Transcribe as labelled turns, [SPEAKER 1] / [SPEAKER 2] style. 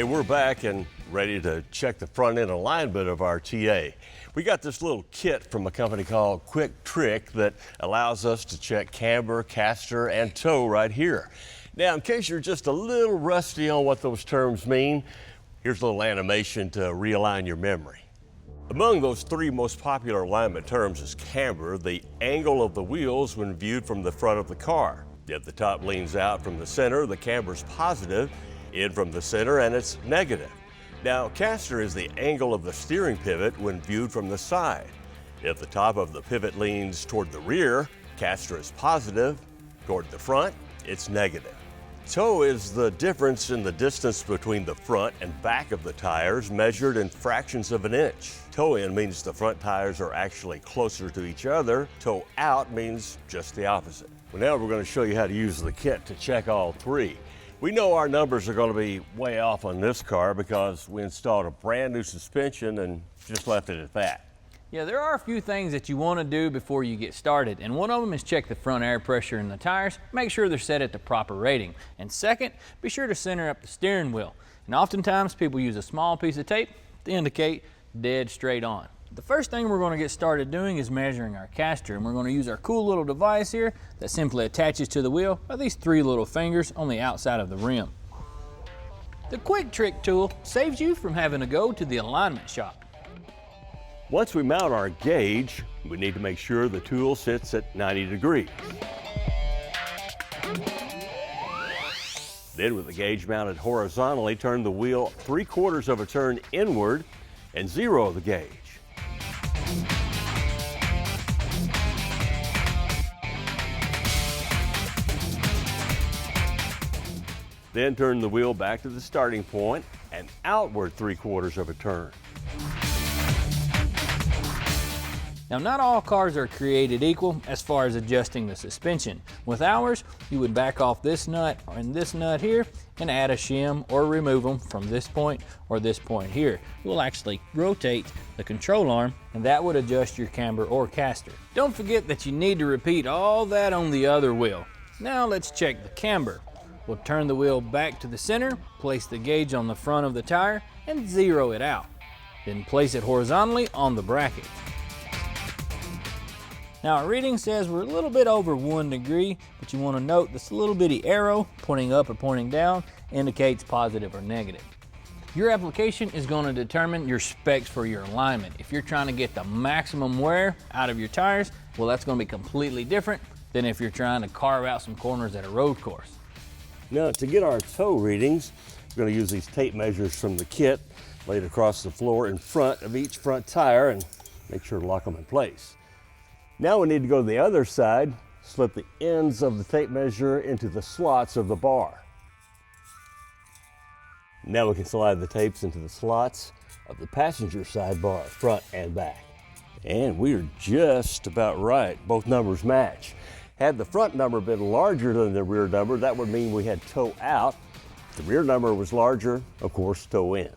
[SPEAKER 1] Hey, we're back and ready to check the front end alignment of our TA. We got this little kit from a company called QuickTrick that allows us to check camber, caster, and toe right here. Now, in case you're just a little rusty on what those terms mean, here's a little animation to realign your memory. Among those three most popular alignment terms is camber, the angle of the wheels when viewed from the front of the car. If the top leans out from the center, the camber's positive, in from the center, and it's negative. Now, caster is the angle of the steering pivot when viewed from the side. If the top of the pivot leans toward the rear, caster is positive. Toward the front, it's negative. Toe is the difference in the distance between the front and back of the tires measured in fractions of an inch. Toe in means the front tires are actually closer to each other. Toe out means just the opposite. Well, now we're going to show you how to use the kit to check all three. We know our numbers are going to be way off on this car because we installed a brand new suspension and just left it at that.
[SPEAKER 2] Yeah, there are a few things that you want to do before you get started, and one of them is check the front air pressure in the tires, make sure they're set at the proper rating. And second, be sure to center up the steering wheel. And oftentimes people use a small piece of tape to indicate dead straight on. The first thing we're going to get started doing is measuring our caster, and we're going to use our cool little device here that simply attaches to the wheel by these three little fingers on the outside of the rim. The QuickTrick tool saves you from having to go to the alignment shop.
[SPEAKER 1] Once we mount our gauge, we need to make sure the tool sits at 90 degrees. Then with the gauge mounted horizontally, turn the wheel 3/4 of a turn inward and zero the gauge. Then turn the wheel back to the starting point and outward 3/4 of a turn.
[SPEAKER 2] Now, not all cars are created equal as far as adjusting the suspension. With ours, you would back off this nut and this nut here and add a shim or remove them from this point or this point here. You'll actually rotate the control arm and that would adjust your camber or caster. Don't forget that you need to repeat all that on the other wheel. Now let's check the camber. We'll turn the wheel back to the center, place the gauge on the front of the tire and zero it out. Then place it horizontally on the bracket. Now our reading says we're a little bit over 1 degree, but you want to note this little bitty arrow pointing up or pointing down indicates positive or negative. Your application is going to determine your specs for your alignment. If you're trying to get the maximum wear out of your tires, well, that's going to be completely different than if you're trying to carve out some corners at a road course.
[SPEAKER 1] Now, to get our toe readings, we're going to use these tape measures from the kit laid across the floor in front of each front tire and make sure to lock them in place. Now we need to go to the other side, slip the ends of the tape measure into the slots of the bar. Now we can slide the tapes into the slots of the passenger side bar, front and back. And we're just about right. Both numbers match. Had the front number been larger than the rear number, that would mean we had toe out. If the rear number was larger, of course, toe in.